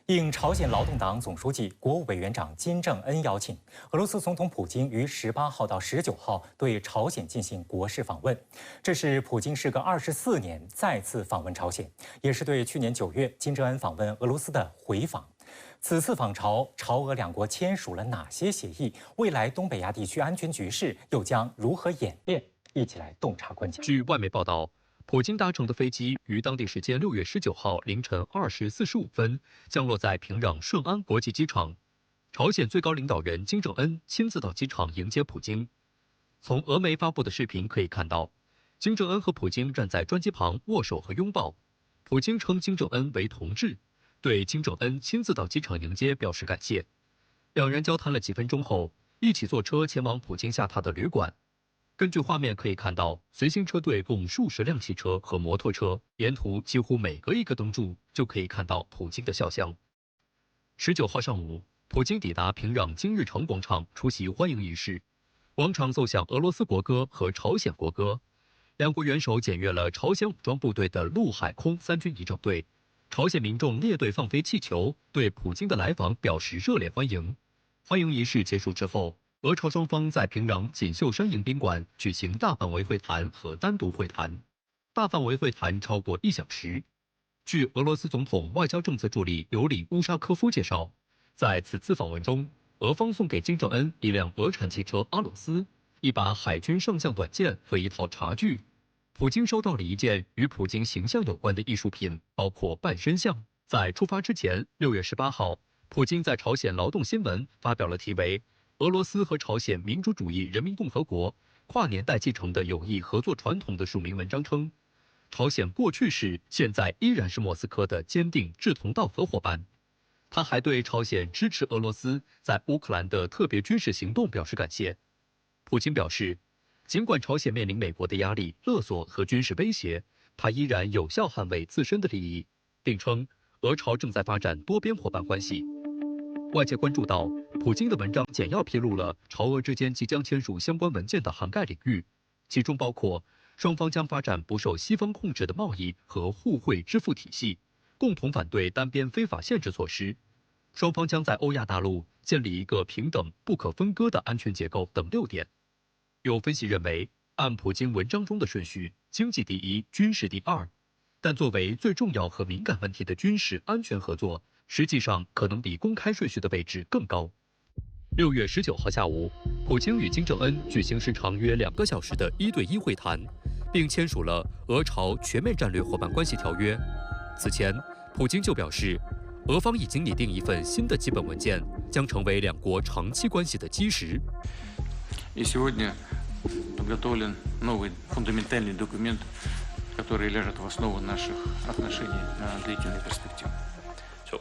应朝鲜劳动党总书记、国务委员长金正恩邀请，俄罗斯总统普京于18号到19号对朝鲜进行国事访问。这是普京时隔24年再次访问朝鲜，也是对去年9月金正恩访问俄罗斯的回访。此次访朝，朝俄两国签署了哪些协议？未来东北亚地区安全局势又将如何演变？一起来洞察关键。据外媒报道，普京搭乘的飞机于当地时间6月19号凌晨2时45分降落在平壤顺安国际机场。朝鲜最高领导人金正恩亲自到机场迎接普京。从俄媒发布的视频可以看到，金正恩和普京站在专机旁握手和拥抱。普京称金正恩为同志，对金正恩亲自到机场迎接表示感谢。两人交谈了几分钟后，一起坐车前往普京下榻的旅馆。根据画面可以看到，随行车队共数十辆汽车和摩托车，沿途几乎每隔一个灯柱就可以看到普京的肖像。19号上午，普京抵达平壤金日成广场出席欢迎仪式，广场奏响俄罗斯国歌和朝鲜国歌。两国元首检阅了朝鲜武装部队的陆海空三军仪仗队，朝鲜民众列队放飞气球，对普京的来访表示热烈欢迎。欢迎仪式结束之后，俄朝双方在平壤锦绣山迎宾馆举行大范围会谈和单独会谈，大范围会谈超过1小时。据俄罗斯总统外交政策助理尤里乌沙科夫介绍，在此次访问中，俄方送给金正恩一辆俄产汽车阿鲁斯、一把海军上将短剑和一套茶具。普京收到了一件与普京形象有关的艺术品，包括半身像。在出发之前，6月18号，普京在朝鲜劳动新闻发表了题为俄罗斯和朝鲜民主主义人民共和国跨年代继承的友谊合作传统的署名文章称，朝鲜过去是，现在依然是莫斯科的坚定志同道合伙伴。他还对朝鲜支持俄罗斯在乌克兰的特别军事行动表示感谢。普京表示，尽管朝鲜面临美国的压力、勒索和军事威胁，他依然有效捍卫自身的利益，并称俄朝正在发展多边伙伴关系。外界关注到，普京的文章简要披露了朝俄之间即将签署相关文件的涵盖领域，其中包括双方将发展不受西方控制的贸易和互惠支付体系，共同反对单边非法限制措施，双方将在欧亚大陆建立一个平等不可分割的安全结构等6点。有分析认为，按普京文章中的顺序，经济第一，军事第二，但作为最重要和敏感问题的军事安全合作，实际上可能比公开顺序的位置更高。6月19号下午，普京与金正恩举行时长约2个小时的1对1会谈，并签署了俄朝全面战略伙伴关系条约。此前，普京就表示，俄方已经拟定一份新的基本文件，将成为两国长期关系的基石。И сегодня подготовлен новый фундаментальный документ, который ляжет в основу наших отношений на длительную перспективу.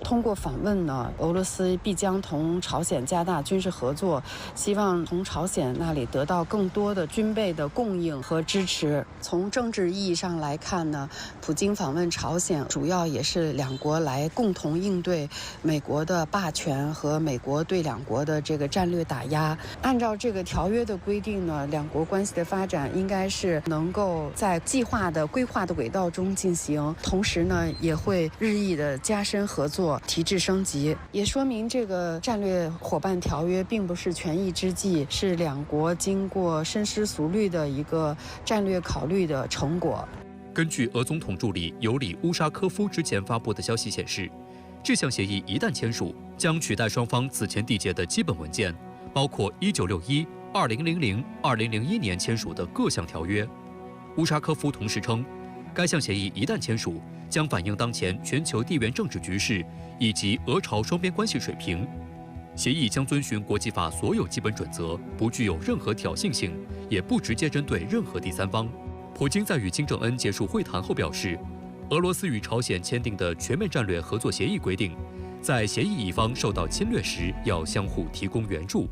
通过访问呢，俄罗斯必将同朝鲜加大军事合作，希望从朝鲜那里得到更多的军备的供应和支持。从政治意义上来看呢，普京访问朝鲜主要也是两国来共同应对美国的霸权和美国对两国的这个战略打压。按照这个条约的规定呢，两国关系的发展应该是能够在计划的规划的轨道中进行，同时呢也会日益的加深合作，提质升级，也说明这个战略伙伴条约并不是权宜之计，是两国经过深思熟虑的一个战略考虑的成果。根据俄总统助理尤里乌沙科夫之前发布的消息显示，这项协议一旦签署，将取代双方此前缔结的基本文件，包括1961、2000、2001年签署的各项条约。乌沙科夫同时称，该项协议一旦签署，将反映当前全球地缘政治局势以及俄朝双边关系水平。协议将遵循国际法所有基本准则，不具有任何挑衅性，也不直接针对任何第三方。普京在与金正恩结束会谈后表示，俄罗斯与朝鲜签订的全面战略合作协议规定，在协议一方受到侵略时要相互提供援助。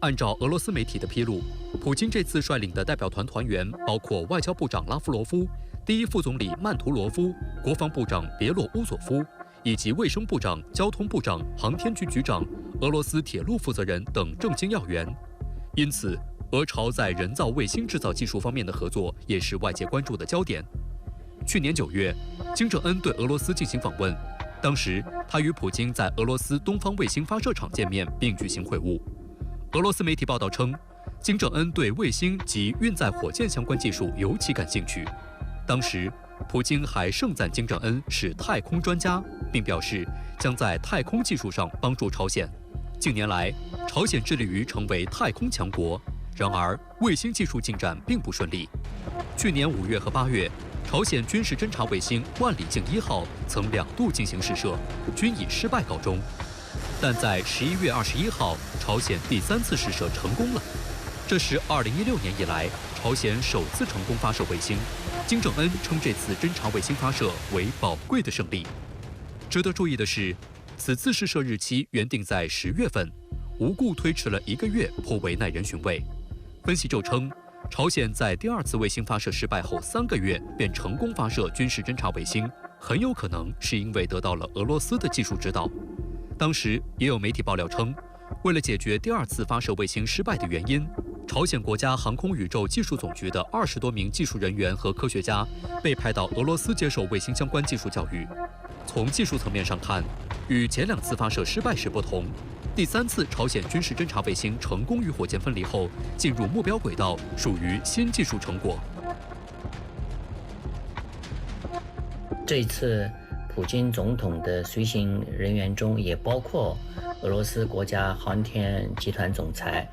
按照俄罗斯媒体的披露，普京这次率领的代表团团员包括外交部长拉夫罗夫、第一副总理曼图罗夫、国防部长别洛乌佐夫，以及卫生部长、交通部长、航天局局长、俄罗斯铁路负责人等政经要员。因此，俄朝在人造卫星制造技术方面的合作也是外界关注的焦点。去年9月，金正恩对俄罗斯进行访问，当时，他与普京在俄罗斯东方卫星发射场见面并举行会晤。俄罗斯媒体报道称，金正恩对卫星及运载火箭相关技术尤其感兴趣。当时，普京还盛赞金正恩是太空专家，并表示将在太空技术上帮助朝鲜。近年来，朝鲜致力于成为太空强国，然而卫星技术进展并不顺利。去年5月和8月，朝鲜军事侦察卫星万里镜1号曾2度进行试射，均以失败告终。但在11月21号，朝鲜第3次试射成功了。这是2016年以来朝鲜首次成功发射卫星。金正恩称这次侦察卫星发射为宝贵的胜利。值得注意的是，此次试射日期原定在10月份，无故推迟了1个月，颇为耐人寻味。分析就称，朝鲜在第2次卫星发射失败后3个月便成功发射军事侦察卫星，很有可能是因为得到了俄罗斯的技术指导。当时也有媒体爆料称，为了解决第2次发射卫星失败的原因，朝鲜国家航空宇宙技术总局的20多名技术人员和科学家被派到俄罗斯接受卫星相关技术教育。从技术层面上看，与前2次发射失败时不同，第3次朝鲜军事侦察卫星成功与火箭分离后进入目标轨道，属于新技术成果。这一次，普京总统的随行人员中也包括俄罗斯国家航天集团总裁，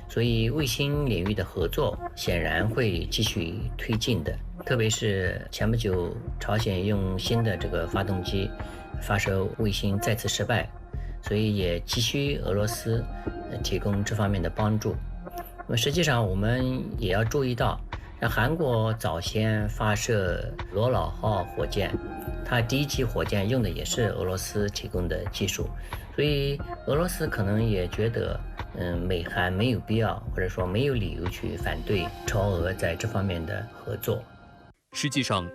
所以卫星领域的合作显然会继续推进的。特别是前不久朝鲜用新的这个发动机发射卫星再次失败，所以也急需俄罗斯提供这方面的帮助。那么实际上我们也要注意到，像韩国早先发射罗老号火箭，它第1级火箭用的也是俄罗斯提供的技术，所以俄罗斯可能也觉得美韩没有必要，或者说没有理由去反对朝俄在这方面的合作。实际上，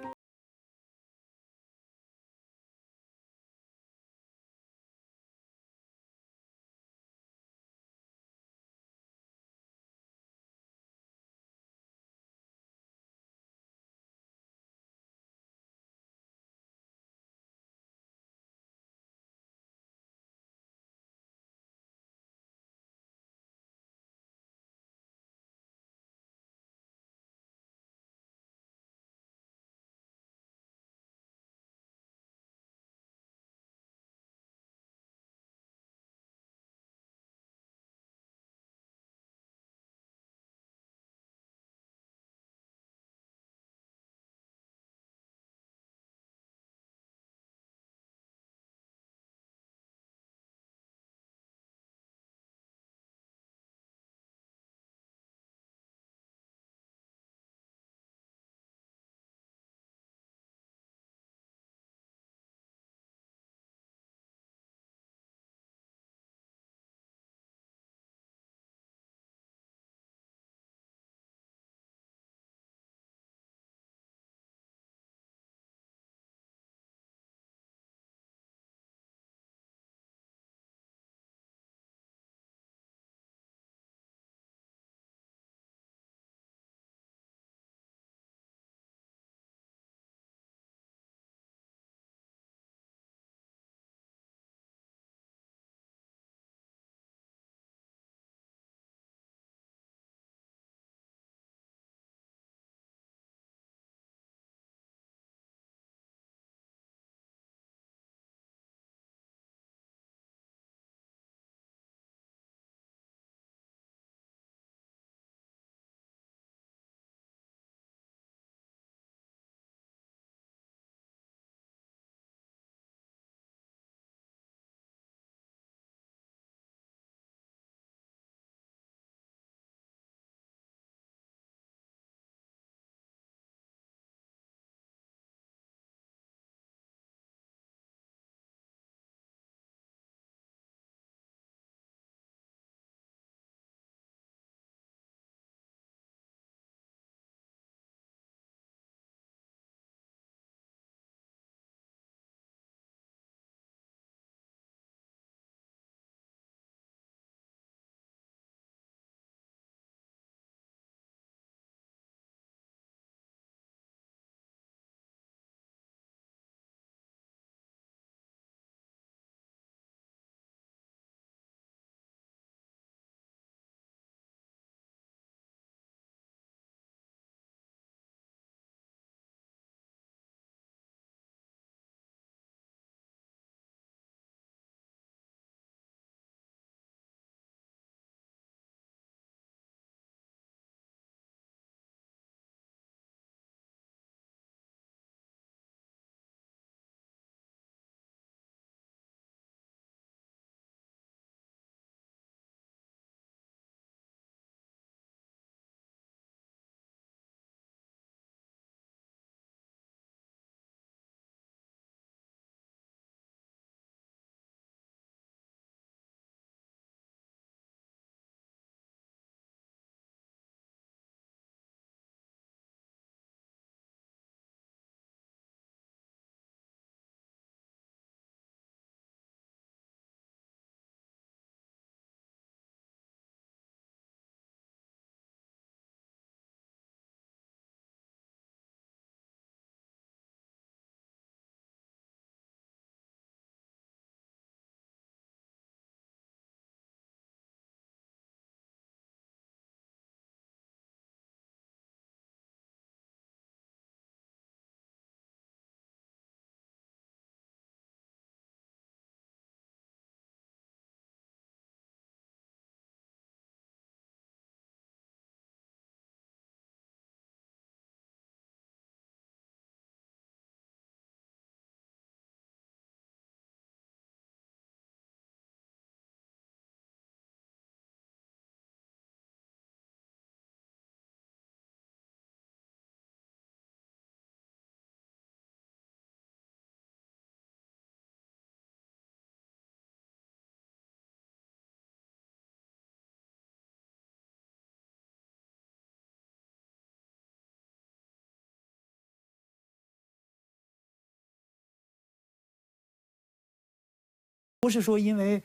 不是说因为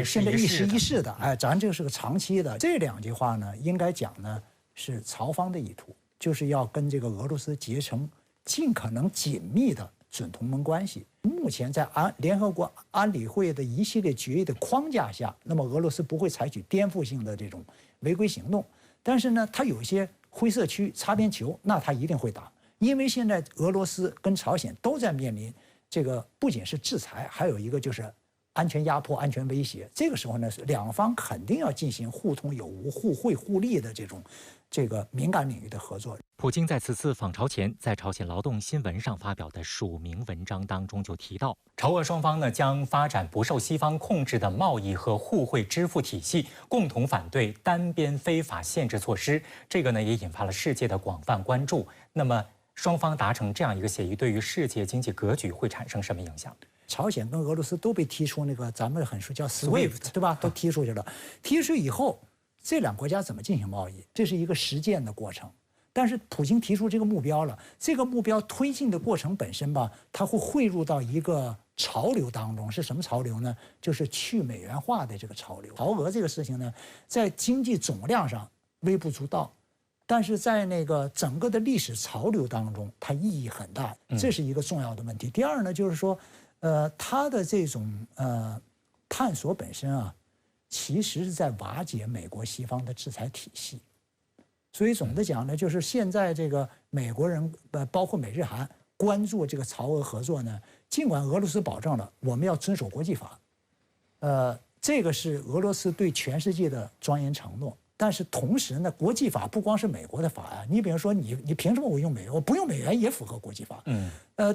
现在一时一事的，哎，咱这个是个长期的。这2句话呢，应该讲呢是曹方的意图，就是要跟这个俄罗斯结成尽可能紧密的准同盟关系。目前在联合国安理会的一系列决议的框架下，那么俄罗斯不会采取颠覆性的这种违规行动，但是呢，它有一些灰色区、擦边球，那它一定会打。因为现在俄罗斯跟朝鲜都在面临这个不仅是制裁，还有一个就是安全压迫、安全威胁。这个时候呢，两方肯定要进行互通有无、互惠互利的这个敏感领域的合作。普京在此次访朝前，在朝鲜劳动新闻上发表的署名文章当中就提到，朝俄双方呢将发展不受西方控制的贸易和互惠支付体系，共同反对单边非法限制措施。这个呢也引发了世界的广泛关注。那么，双方达成这样一个协议，对于世界经济格局会产生什么影响？朝鲜跟俄罗斯都被踢出那个咱们很熟叫 SWIFT， 对吧？都踢出去了。踢出以后，这2国家怎么进行贸易？这是一个实践的过程。但是普京提出这个目标了，这个目标推进的过程本身吧，它会汇入到一个潮流当中。是什么潮流呢？就是去美元化的这个潮流。朝俄这个事情呢，在经济总量上微不足道。但是在那个整个的历史潮流当中，它意义很大，这是一个重要的问题。第二呢，就是说，它的这种探索本身啊，其实是在瓦解美国西方的制裁体系。所以总的讲呢，就是现在这个美国人包括美日韩关注这个朝俄合作呢，尽管俄罗斯保证了我们要遵守国际法，这个是俄罗斯对全世界的庄严承诺。但是同时呢，国际法不光是美国的法呀，你比如说你凭什么我用美元？我不用美元也符合国际法。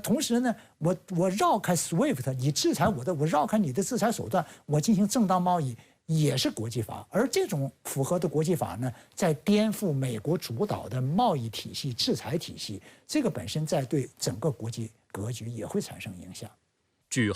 同时呢，我绕开 SWIFT， 你制裁我的，我绕开你的制裁手段，我进行正当贸易也是国际法。而这种符合的国际法呢，在颠覆美国主导的贸易体系、制裁体系，这个本身在对整个国际格局也会产生影响。据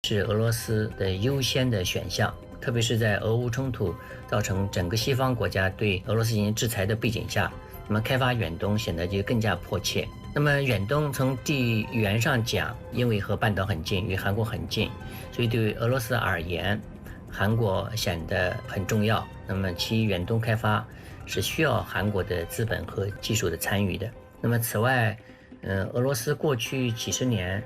是俄罗斯的优先的选项，特别是在俄乌冲突造成整个西方国家对俄罗斯进行制裁的背景下，那么开发远东显得就更加迫切。那么远东从地缘上讲，因为和半岛很近，与韩国很近，所以对俄罗斯而言，韩国显得很重要。那么其远东开发是需要韩国的资本和技术的参与的。那么此外，俄罗斯过去几十年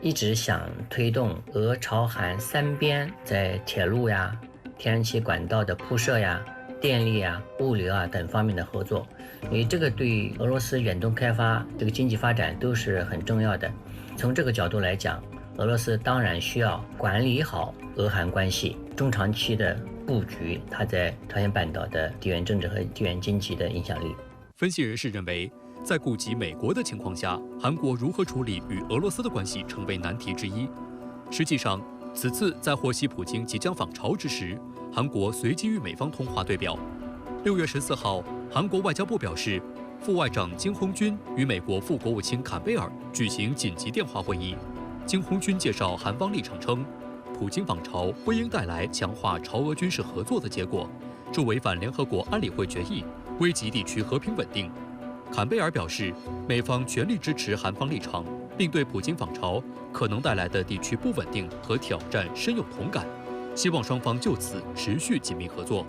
一直想推动俄朝韩三边在铁路呀、天然气管道的铺设呀、电力啊、物流啊等方面的合作，所以这个对俄罗斯远东开发这个经济发展都是很重要的。从这个角度来讲，俄罗斯当然需要管理好俄韩关系，中长期的布局它在朝鲜半岛的地缘政治和地缘经济的影响力。分析人士认为，在顾及美国的情况下，韩国如何处理与俄罗斯的关系成为难题之一。实际上，此次在获悉普京即将访朝之时，韩国随即与美方通话对表。6月14号，韩国外交部表示，副外长金红军与美国副国务卿坎贝尔举行紧急电话会议。金红军介绍韩方立场称，普京访朝不应带来强化朝俄军事合作的结果，这违反联合国安理会决议，危及地区和平稳定。坎贝尔表示，美方全力支持韩方立场，并对普京访朝可能带来的地区不稳定和挑战深有同感，希望双方就此持续紧密合作。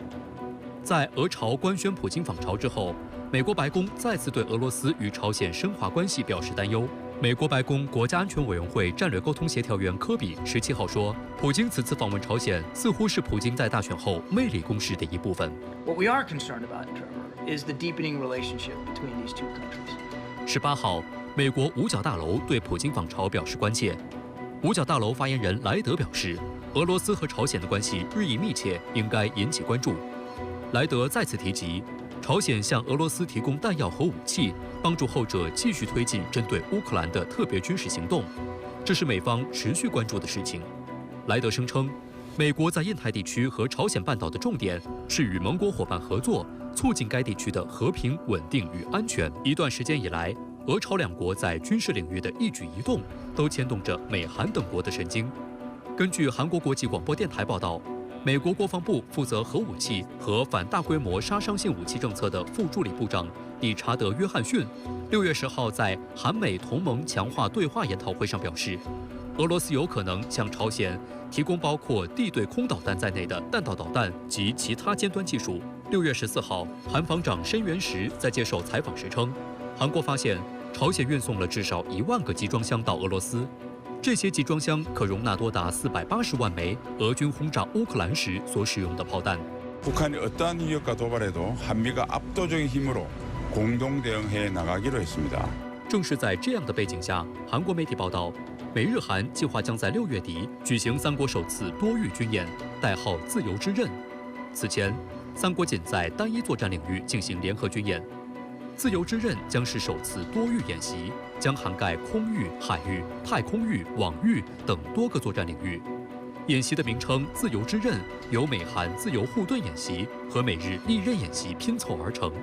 在俄朝官宣普京访朝之后，美国白宫再次对俄罗斯与朝鲜深化关系表示担忧。美国白宫国家安全委员会战略沟通协调员科比17号说，普京此次访问朝鲜似乎是普京在大选后魅力攻势的一部分。What we are concerned about, Trevor, is the deepening relationship between these two countries. 18号，美国五角大楼对普京访朝表示关切。五角大楼发言人莱德表示，俄罗斯和朝鲜的关系日益密切，应该引起关注。莱德再次提及，朝鲜向俄罗斯提供弹药和武器，帮助后者继续推进针对乌克兰的特别军事行动，这是美方持续关注的事情。莱德声称，美国在印太地区和朝鲜半岛的重点是与盟国伙伴合作，促进该地区的和平、稳定与安全。一段时间以来，俄朝两国在军事领域的一举一动都牵动着美韩等国的神经。根据韩国国际广播电台报道，美国国防部负责核武器和反大规模杀伤性武器政策的副助理部长理查德·约翰逊6月10号在韩美同盟强化对话研讨会上表示，俄罗斯有可能向朝鲜提供包括地对空导弹在内的弹道导弹及其他尖端技术。6月14号，韩防长申元实在接受采访时称，韩国发现朝鲜运送了至少1万个集装箱到俄罗斯，这些集装箱可容纳多达480万枚俄军轰炸乌克兰时所使用的炮弹。 북한이 어떠한 위협과 도발에도 한미가 압도적인 힘으로 공동 대응해 나가기로 했습니다. 正是在这样的背景下，韩国媒体报道，美日韩计划将在6月底举行3国首次多域军演，代号“自由之刃”。此前，3国仅在单一作战领域进行联合军演。自由之刃将是首次多域演习，将涵盖空域、海域、太空域、网域等多个作战领域。演习的名称“自由之刃”由美韩自由护盾演习和美日利刃演习拼凑而成，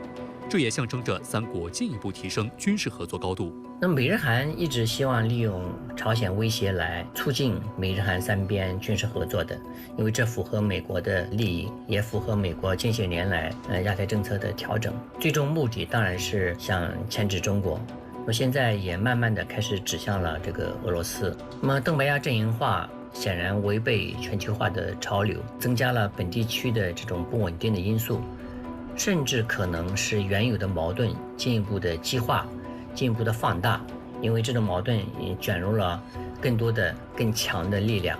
这也象征着3国进一步提升军事合作高度。那美日韩一直希望利用朝鲜威胁来促进美日韩3边军事合作的，因为这符合美国的利益，也符合美国近些年来亚太政策的调整。最终目的当然是想牵制中国，现在也慢慢的开始指向了这个俄罗斯。那么东北亚阵营化显然违背全球化的潮流，增加了本地区的这种不稳定的因素，甚至可能是原有的矛盾进一步的激化，进一步的放大，因为这种矛盾也卷入了更多的更强的力量，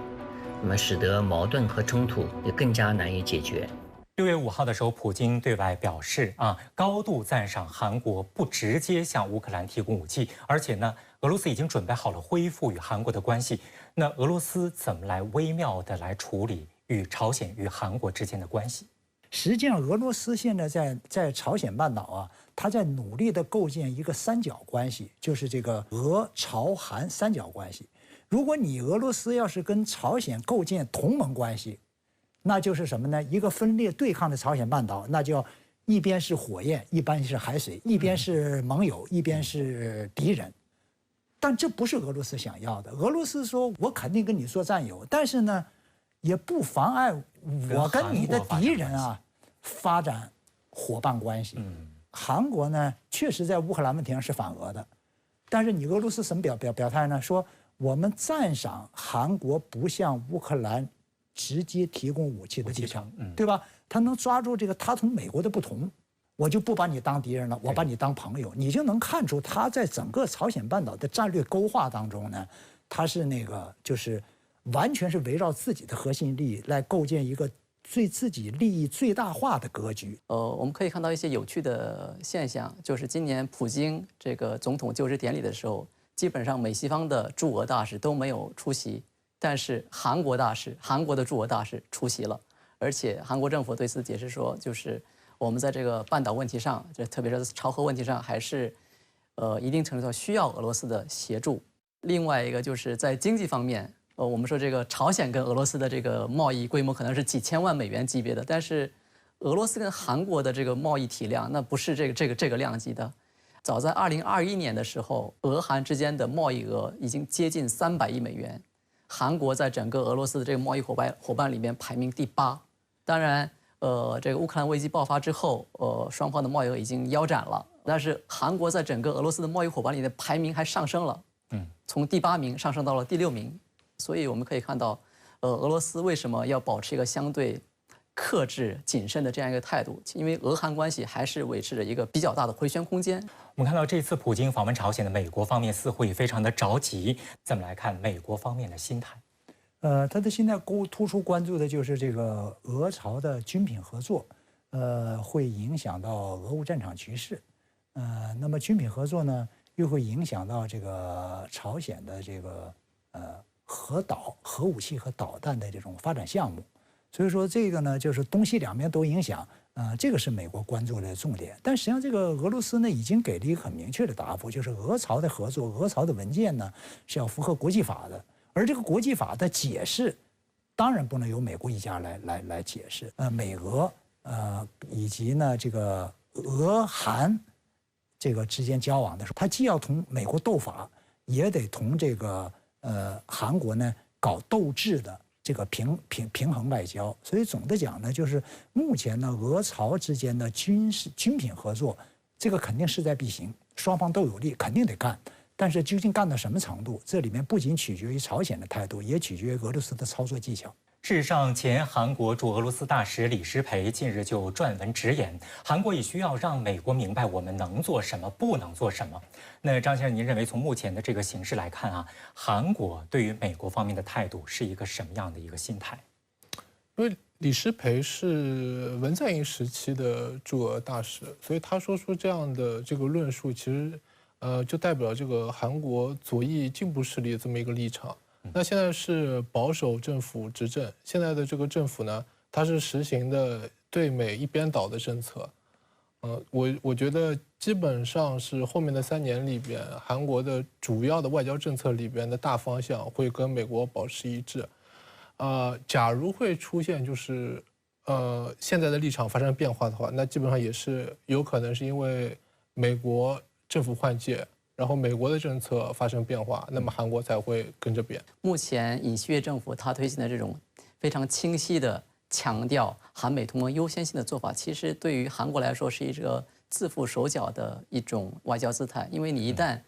那么使得矛盾和冲突也更加难以解决。6月5号的时候，普京对外表示高度赞赏韩国不直接向乌克兰提供武器，而且呢，俄罗斯已经准备好了恢复与韩国的关系。那俄罗斯怎么来微妙的来处理与朝鲜与韩国之间的关系？实际上，俄罗斯现在在朝鲜半岛它在努力的构建一个三角关系，就是这个俄朝韩三角关系。如果你俄罗斯要是跟朝鲜构建同盟关系，那就是什么呢？一个分裂对抗的朝鲜半岛，那就一边是火焰，一边是海水，一边是盟友，一边是敌人。但这不是俄罗斯想要的。俄罗斯说，我肯定跟你做战友，但是呢，也不妨碍我跟你的敌人发展伙伴关系。韩国呢，确实在乌克兰问题上是反俄的，但是你俄罗斯什么表态呢？说我们赞赏韩国不向乌克兰直接提供武器的立场，对吧？他能抓住这个，他同美国的不同，我就不把你当敌人了，我把你当朋友，你就能看出他在整个朝鲜半岛的战略勾画当中呢，他是就是完全是围绕自己的核心利益来构建一个对自己利益最大化的格局。我们可以看到一些有趣的现象，就是今年普京这个总统就职典礼的时候，基本上美西方的驻俄大使都没有出席。但是韩国的驻俄大使出席了，而且韩国政府对此解释说，就是我们在这个半岛问题上，特别是朝核问题上，还是一定程度上需要俄罗斯的协助。另外一个就是在经济方面，我们说这个朝鲜跟俄罗斯的这个贸易规模可能是几千万美元级别的，但是俄罗斯跟韩国的这个贸易体量那不是这个量级的。早在2021年的时候，俄韩之间的贸易额已经接近300亿美元。韩国在整个俄罗斯的这个贸易伙伴里面排名第8。当然，这个乌克兰危机爆发之后，双方的贸易额已经腰斩了，但是韩国在整个俄罗斯的贸易伙伴里的排名还上升了，从第8名上升到了第6名。所以我们可以看到，俄罗斯为什么要保持一个相对克制、谨慎的这样一个态度？因为俄韩关系还是维持着一个比较大的回旋空间。我们看到这次普京访问朝鲜的美国方面似乎也非常的着急。咱们来看美国方面的心态。他的心态突出关注的就是这个俄朝的军品合作，会影响到俄乌战场局势。那么军品合作呢，又会影响到这个朝鲜的这个核武器和导弹的这种发展项目。所以说这个呢，就是东西两面都影响。这个是美国关注的重点。但实际上，这个俄罗斯呢已经给了一个很明确的答复，就是俄朝的合作、俄朝的文件呢是要符合国际法的。而这个国际法的解释，当然不能由美国一家来解释。美俄以及呢这个俄韩这个之间交往的时候，他既要同美国斗法，也得同这个韩国呢搞斗智的这个平衡外交。所以总的讲呢，就是目前呢俄朝之间的军品合作，这个肯定势在必行，双方都有利，肯定得干。但是究竟干到什么程度，这里面不仅取决于朝鲜的态度，也取决于俄罗斯的操作技巧。事实上，前韩国驻俄罗斯大使李诗培近日就撰文直言，韩国也需要让美国明白我们能做什么，不能做什么。那张先生，您认为从目前的这个形势来看啊，韩国对于美国方面的态度是一个什么样的一个心态？因为李诗培是文在寅时期的驻俄大使，所以他说出这样的这个论述，其实就代表这个韩国左翼进步势力的这么一个立场。那现在是保守政府执政，现在的这个政府呢，它是实行的对美一边倒的政策。我觉得基本上是后面的3年里边，韩国的主要的外交政策里边的大方向会跟美国保持一致。假如会出现就是现在的立场发生变化的话，那基本上也是有可能是因为美国政府换届，然后美国的政策发生变化，那么韩国才会跟着变。目前尹锡悦政府他推行的这种非常清晰的强调韩美同盟优先性的做法，其实对于韩国来说是一个自缚手脚的一种外交姿态。因为你一旦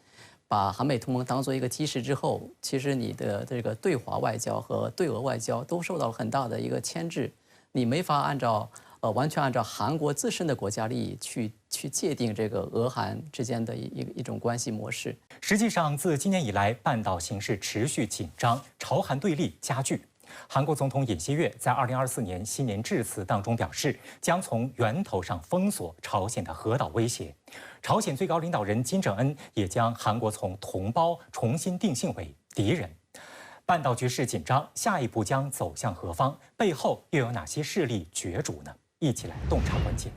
把韩美同盟当做一个基石之后，其实你的这个对华外交和对俄外交都受到了很大的一个牵制，你没法完全按照韩国自身的国家利益去界定这个俄韩之间的一种关系模式。实际上，自今年以来，半岛形势持续紧张，朝韩对立加剧。韩国总统尹锡悦在2024年新年致辞当中表示，将从源头上封锁朝鲜的核岛威胁。朝鲜最高领导人金正恩也将韩国从同胞重新定性为敌人。半岛局势紧张，下一步将走向何方？背后又有哪些势力角逐呢？一起来洞察关键。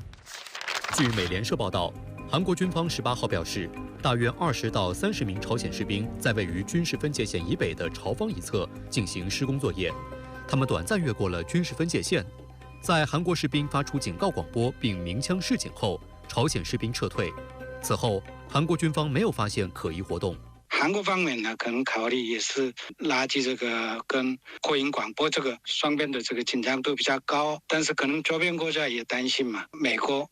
据美联社报道，韩国军方18号表示，大约20到30名朝鲜士兵在位于军事分界线以北的朝方一侧进行施工作业，他们短暂越过了军事分界线。在韩国士兵发出警告广播并鸣枪示警后，朝鲜士兵撤退。此后，韩国军方没有发现可疑活动。韩国方面呢，可能考虑也是垃圾这个跟扩音广播这个双边的这个紧张度比较高，但是可能周边国家也担心嘛。美国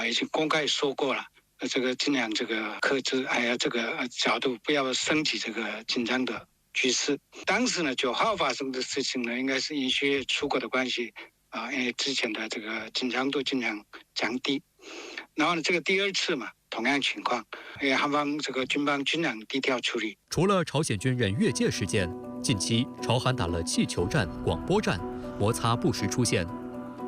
已经公开说过了，这个尽量这个克制，还有这个角度不要升级这个紧张的局势。当时呢9号发生的事情呢，应该是尹锡悦出国的关系因为之前的这个紧张度尽量降低。然后呢，这个第2次嘛，同样情况，韩方这个军方尽量低调处理。除了朝鲜军人越界事件，近期朝韩打了气球战、广播战，摩擦不时出现。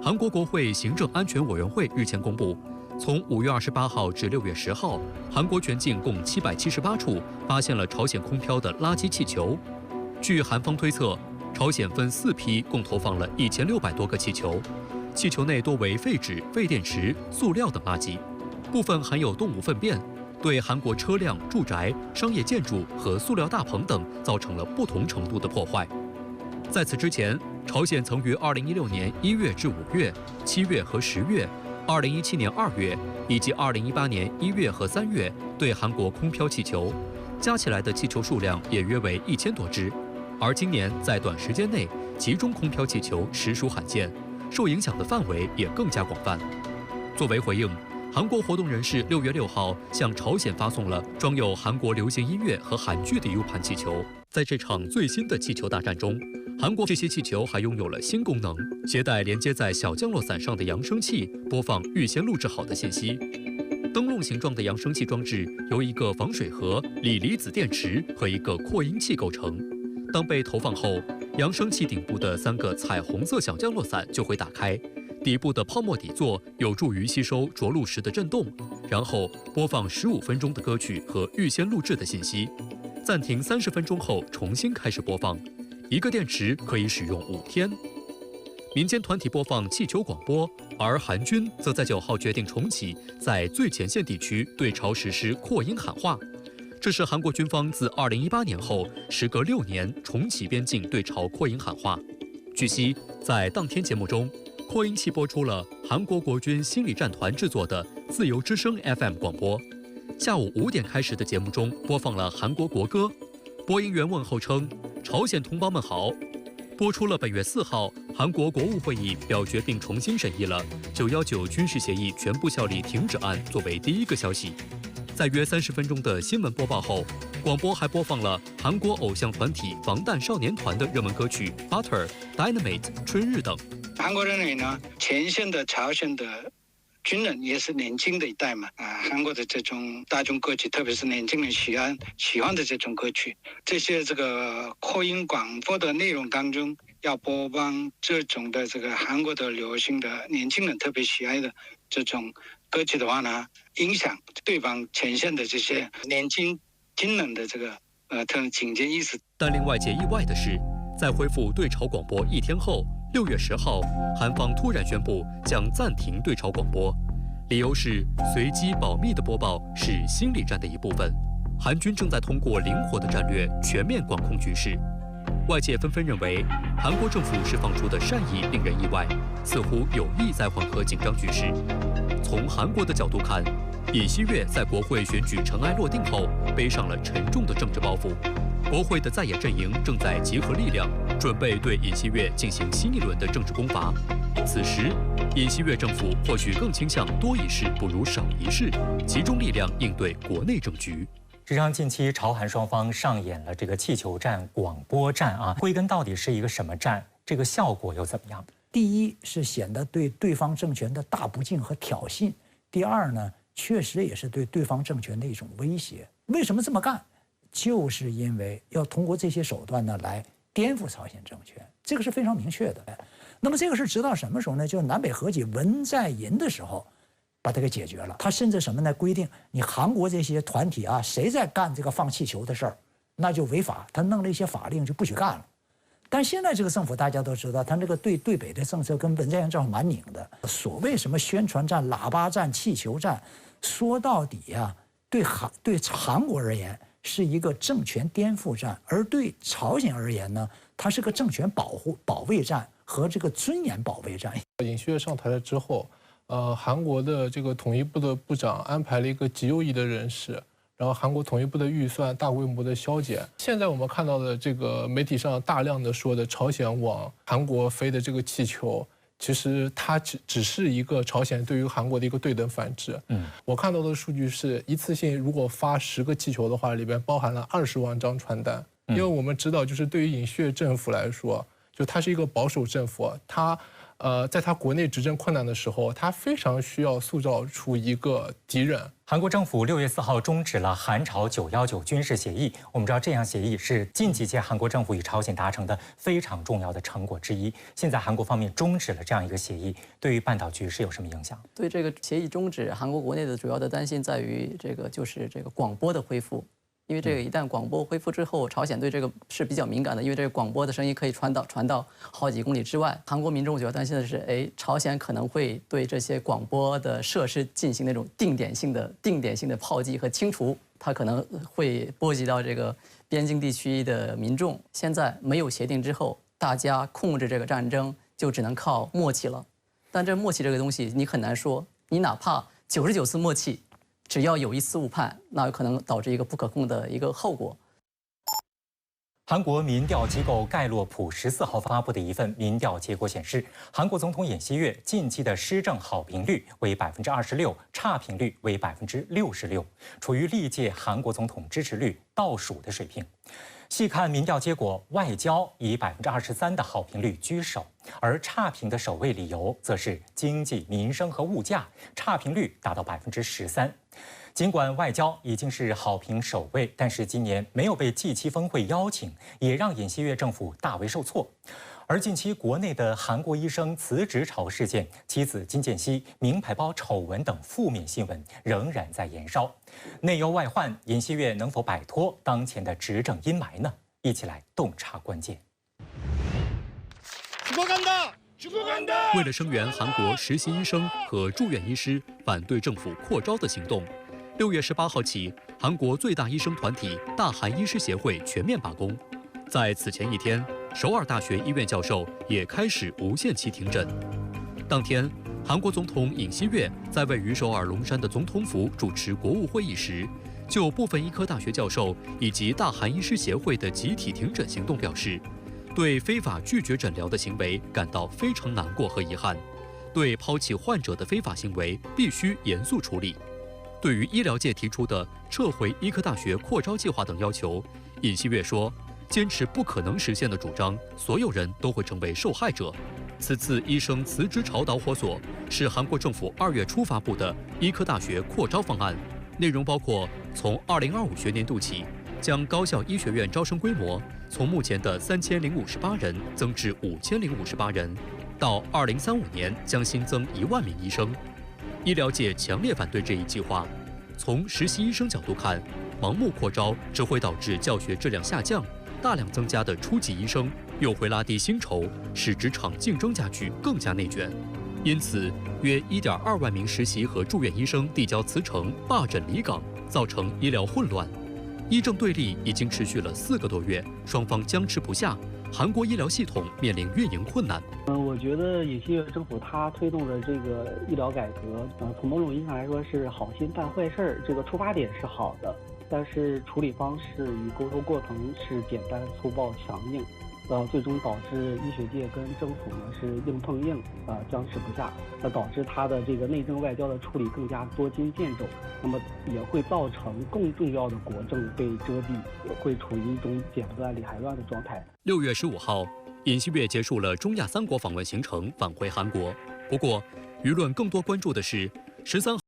韩国国会行政安全委员会日前公布，从5月28号至6月10号，韩国全境共778处发现了朝鲜空飘的垃圾气球。据韩方推测，朝鲜分4批共投放了1600多个气球，气球内多为废纸、废电池、塑料等垃圾，部分含有动物粪便，对韩国车辆、住宅、商业建筑和塑料大棚等造成了不同程度的破坏。在此之前，朝鲜曾于2016年1月至5月、7月和10月、2017年2月以及2018年1月和3月对韩国空飘气球，加起来的气球数量也约为1000多只。而今年在短时间内集中空飘气球实属罕见，受影响的范围也更加广泛。作为回应，韩国活动人士6月6号向朝鲜发送了装有韩国流行音乐和韩剧的 U 盘气球。在这场最新的气球大战中，韩国这些气球还拥有了新功能，携带连接在小降落伞上的扬声器，播放预先录制好的信息。灯笼形状的扬声器装置由一个防水盒、锂离子电池和一个扩音器构成。当被投放后，扬声器顶部的3个彩虹色小降落伞就会打开，底部的泡沫底座有助于吸收着陆时的震动，然后播放15分钟的歌曲和预先录制的信息。暂停30分钟后重新开始播放，一个电池可以使用5天。民间团体播放气球广播，而韩军则在9号决定重启在最前线地区对朝实施扩音喊话。这是韩国军方自2018年后时隔6年重启边境对朝扩音喊话。据悉，在当天节目中，扩音器播出了韩国国军心理战团制作的自由之声 FM 广播。下午5点开始的节目中播放了韩国国歌，播音员问候称：“朝鲜同胞们好。”播出了本月4号韩国国务会议表决并重新审议了919军事协议全部效力停止案作为第一个消息。在约30分钟的新闻播报后，广播还播放了韩国偶像团体防弹少年团的热门歌曲《Butter》、《Dynamite》、春日等。韩国认为呢，前线的朝鲜的军人也是年轻的一代嘛，韩国的这种大众歌曲，特别是年轻人喜欢的这种歌曲，这些这个扩音广播的内容当中，要播放这种的这个韩国的流行的年轻人特别喜爱的这种歌曲的话呢，影响对方前线的这些年轻军人的这个警戒意识。但令外界意外的是，在恢复对朝广播1天后，6月10号，韩方突然宣布将暂停对朝广播，理由是随机保密的播报是心理战的一部分，韩军正在通过灵活的战略全面管控局势。外界纷纷认为，韩国政府释放出的善意令人意外，似乎有意在缓和紧张局势。从韩国的角度看，尹锡悦在国会选举尘埃落定后，背上了沉重的政治包袱。国会的在野阵营正在集合力量，准备对尹锡悦进行新一轮的政治攻伐。此时，尹锡悦政府或许更倾向多一事不如少一事，集中力量应对国内政局。实际上，近期朝韩双方上演了这个气球战、广播战啊，归根到底是一个什么战？这个效果又怎么样？第一是显得对对方政权的大不敬和挑衅；第二呢，确实也是对对方政权的一种威胁。为什么这么干？就是因为要通过这些手段呢来颠覆朝鲜政权，这个是非常明确的。那么这个是直到什么时候呢？就是南北和解文在寅的时候，把它给解决了。他甚至什么呢？规定你韩国这些团体啊，谁在干这个放气球的事儿，那就违法。他弄了一些法令就不许干了。但现在这个政府大家都知道，他这个对北的政策跟文在寅政府蛮拧的。所谓什么宣传战、喇叭战、气球战，说到底啊，对韩国而言是一个政权颠覆战，而对朝鲜而言呢，它是个政权保卫战和这个尊严保卫战。尹锡悦上台了之后，韩国的这个统一部的部长安排了一个极右翼的人士，然后韩国统一部的预算大规模的削减。现在我们看到的这个媒体上大量的说的朝鲜往韩国飞的这个气球，其实它只是一个朝鲜对于韩国的一个对等反制。我看到的数据是一次性如果发10个气球的话，里边包含了20万张传单。因为我们知道，就是对于尹锡悦政府来说，就它是一个保守政府，它在他国内执政困难的时候，他非常需要塑造出一个敌人。韩国政府6月4号终止了韩朝919军事协议。我们知道，这项协议是近几届韩国政府与朝鲜达成的非常重要的成果之一。现在韩国方面终止了这样一个协议，对于半岛局势有什么影响？对这个协议终止，韩国国内的主要的担心在于就是这个广播的恢复。因为这个一旦广播恢复之后，朝鲜对这个是比较敏感的，因为这个广播的声音可以传到好几公里之外。韩国民众主要担心的是，朝鲜可能会对这些广播的设施进行那种定点性的炮击和清除，它可能会波及到这个边境地区的民众。现在没有协定之后，大家控制这个战争就只能靠默契了。但这默契这个东西，你很难说，你哪怕99次默契，只要有1次误判，那有可能导致一个不可控的一个后果。韩国民调机构盖洛普14号发布的一份民调结果显示，韩国总统尹锡悦近期的施政好评率为26%，差评率为66%，处于历届韩国总统支持率倒数的水平。细看民调结果，外交以23%的好评率居首，而差评的首位理由则是经济民生和物价，差评率达到13%。尽管外交已经是好评首位，但是今年没有被G7峰会邀请，也让尹锡悦政府大为受挫。而近期国内的韩国医生辞职潮事件、妻子金建熙名牌包丑闻等负面新闻仍然在延烧，内忧外患，尹锡悦能否摆脱当前的执政阴霾呢？一起来洞察关键。为了声援韩国实习医生和住院医师反对政府扩招的行动，6月18号起，韩国最大医生团体大韩医师协会全面罢工。在此前一天，首尔大学医院教授也开始无限期停诊。当天，韩国总统尹锡悦在位于首尔龙山的总统府主持国务会议时，就部分医科大学教授以及大韩医师协会的集体停诊行动表示，对非法拒绝诊疗的行为感到非常难过和遗憾，对抛弃患者的非法行为必须严肃处理。对于医疗界提出的撤回医科大学扩招计划等要求，尹锡悦说，坚持不可能实现的主张，所有人都会成为受害者。此次医生辞职潮导火索是韩国政府2月初发布的医科大学扩招方案，内容包括从2025学年度起，将高校医学院招生规模从目前的3058人增至5058人，到2035年将新增1万名医生。医疗界强烈反对这一计划。从实习医生角度看，盲目扩招只会导致教学质量下降，大量增加的初级医生又会拉低薪酬，使职场竞争加剧，更加内卷。因此，约1.2万名实习和住院医生递交辞呈、罢诊离岗，造成医疗混乱。医政对立已经持续了4个多月，双方僵持不下，韩国医疗系统面临运营困难。我觉得尹锡悦政府他推动的这个医疗改革，从某种意义上来说是好心办坏事儿，这个出发点是好的，但是处理方式与沟通过程是简单粗暴强硬，最终导致医学界跟政府呢是硬碰硬，僵持不下，导致他的这个内政外交的处理更加捉襟见肘，那么也会造成更重要的国政被遮蔽，会处于一种剪不断理还乱的状态。6月15号，尹锡悦结束了中亚3国访问行程，返回韩国。不过，舆论更多关注的是13号。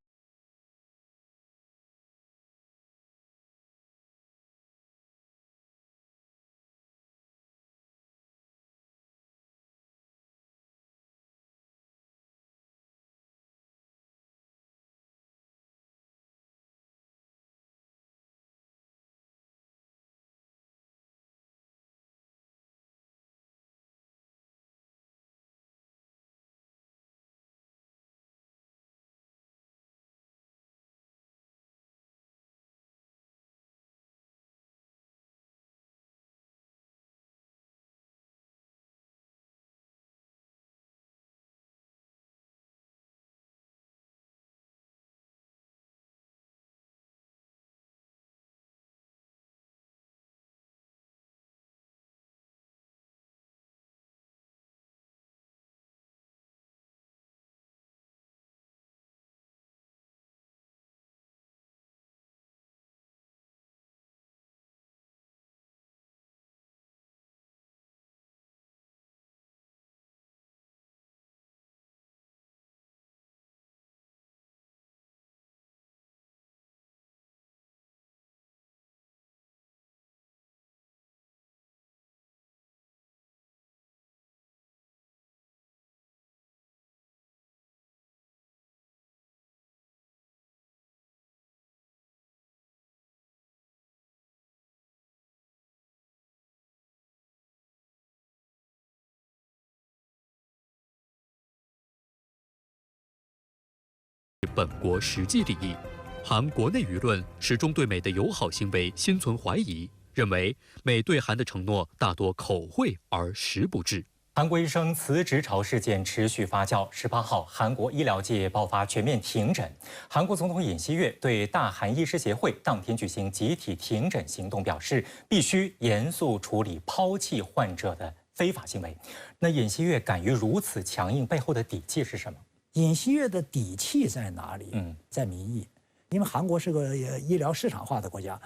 本国实际利益，韩国内舆论始终对美的友好行为心存怀疑，认为美对韩的承诺大多口惠而实不至。韩国医生辞职潮事件持续发酵。18号，韩国医疗界爆发全面停诊。韩国总统尹锡悦对大韩医师协会当天举行集体停诊行动表示，必须严肃处理抛弃患者的非法行为。那尹锡悦敢于如此强硬，背后的底气是什么？尹锡悦的底气在哪里？在民意，因为韩国是个医疗市场化的国家，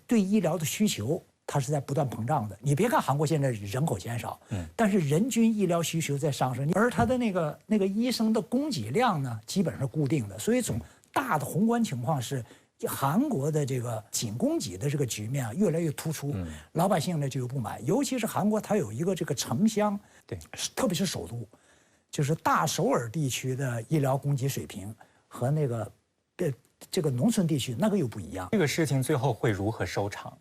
对医疗的需求。它是在不断膨胀的。你别看韩国现在人口减少，但是人均医疗需求在上升，而它的那个医生的供给量呢，基本上是固定的。所以从大的宏观情况是，韩国的这个紧供给的这个局面啊越来越突出，老百姓呢就有不满。尤其是韩国，它有一个这个城乡，对，特别是首都，就是大首尔地区的医疗供给水平和那个这个农村地区那个又不一样。这个事情最后会如何收场？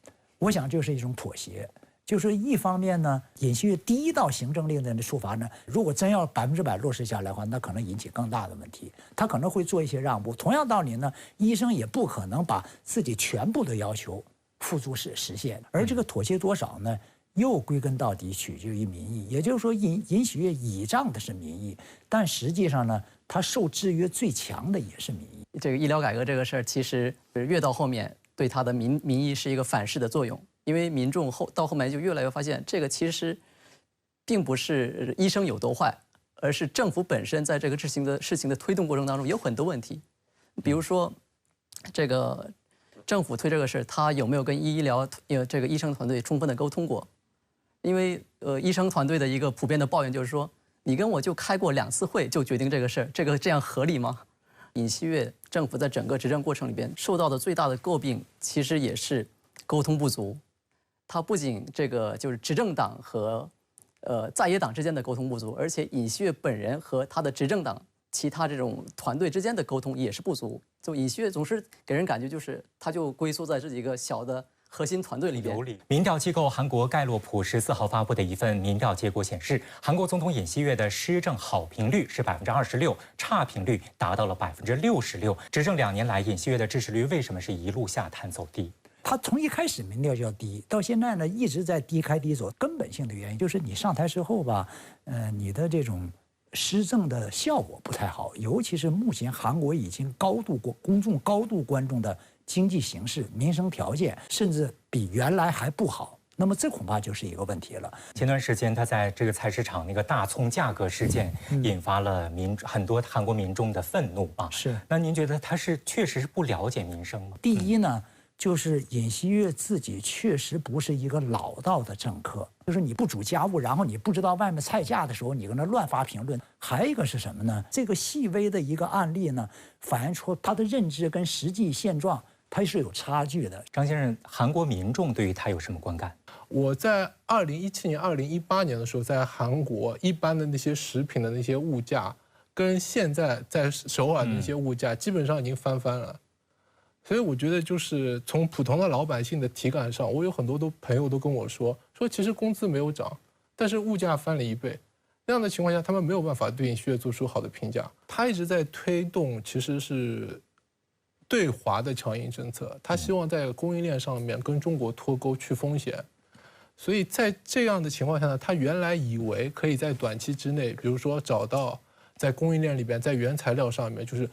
我想就是一种妥协，就是一方面呢，尹锡悦第一道行政令的处罚呢，如果真要100%落实下来的话，那可能引起更大的问题，他可能会做一些让步。同样道理呢，医生也不可能把自己全部的要求付诸实现，而这个妥协多少呢，又归根到底取决于民意。也就是说，尹锡悦倚仗的是民意，但实际上呢，他受制约最强的也是民意。这个医疗改革这个事儿，其实越到后面，对他的民意是一个反噬的作用，因为民众到后面就越来越发现，这个其实并不是医生有多坏，而是政府本身在这个事情的推动过程当中有很多问题。比如说，这个政府推这个事，他有没有跟这个医生团队充分的沟通过？因为医生团队的一个普遍的抱怨就是说，你跟我就开过2次会就决定这个事儿，这样合理吗？尹锡悦政府在整个执政过程里边受到的最大的诟病，其实也是沟通不足。他不仅这个就是执政党和在野党之间的沟通不足，而且尹锡悦本人和他的执政党其他这种团队之间的沟通也是不足。就尹锡悦总是给人感觉就是他就龟缩在这几个小的核心团队里边。民调机构韩国盖洛普14号发布的一份民调结果显示，韩国总统尹锡悦的施政好评率是26%，差评率达到了66%。执政2年来，尹锡悦的支持率为什么是一路下探走低？他从一开始民调就要低，到现在呢一直在低开低走。根本性的原因就是你上台之后吧，你的这种施政的效果不太好，尤其是目前韩国已经公众高度关注的经济形势、民生条件，甚至比原来还不好。那么这恐怕就是一个问题了。前段时间他在这个菜市场那个大葱价格事件，引发了很多韩国民众的愤怒啊。是。那您觉得他确实是不了解民生吗？第一呢，就是尹锡悦自己确实不是一个老道的政客，就是你不煮家务，然后你不知道外面菜价的时候，你搁那乱发评论。还有一个是什么呢？这个细微的一个案例呢，反映出他的认知跟实际现状它是有差距的。张先生，韩国民众对于他有什么观感？我在2017年、2018年的时候，在韩国一般的那些食品的那些物价，跟现在在首尔的那些物价基本上已经翻了。所以我觉得，就是从普通的老百姓的体感上，我有很多朋友都跟我说，其实工资没有涨，但是物价翻了1倍。那样的情况下，他们没有办法对尹锡悦做出好的评价。他一直在推动其实是对华的强硬政策，他希望在供应链上面跟中国脱钩去风险。所以在这样的情况下呢，他原来以为可以在短期之内，比如说找到在供应链里边，在原材料上面，就是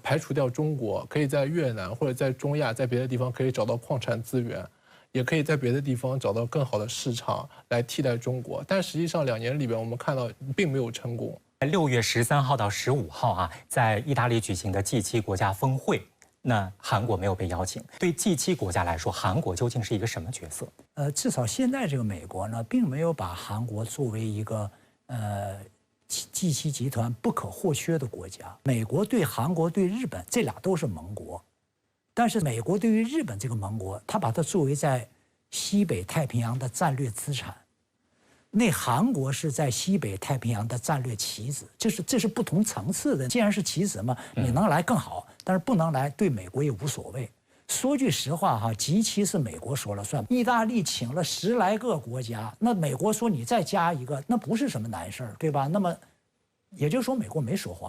排除掉中国，可以在越南或者在中亚，在别的地方可以找到矿产资源，也可以在别的地方找到更好的市场来替代中国。但实际上2年里边，我们看到并没有成功。6月13号到15号啊，在意大利举行的 G7 国家峰会。那韩国没有被邀请，对 G7 国家来说，韩国究竟是一个什么角色？至少现在这个美国呢，并没有把韩国作为一个G7 集团不可或缺的国家。美国对韩国、对日本这俩都是盟国，但是美国对于日本这个盟国，它把它作为在西北太平洋的战略资产。那韩国是在西北太平洋的战略棋子，这是不同层次的。既然是棋子嘛，你能来更好，但是不能来对美国也无所谓。说句实话哈，G7是美国说了算。意大利请了10来个国家，那美国说你再加一个，那不是什么难事儿，对吧？那么也就是说，美国没说话。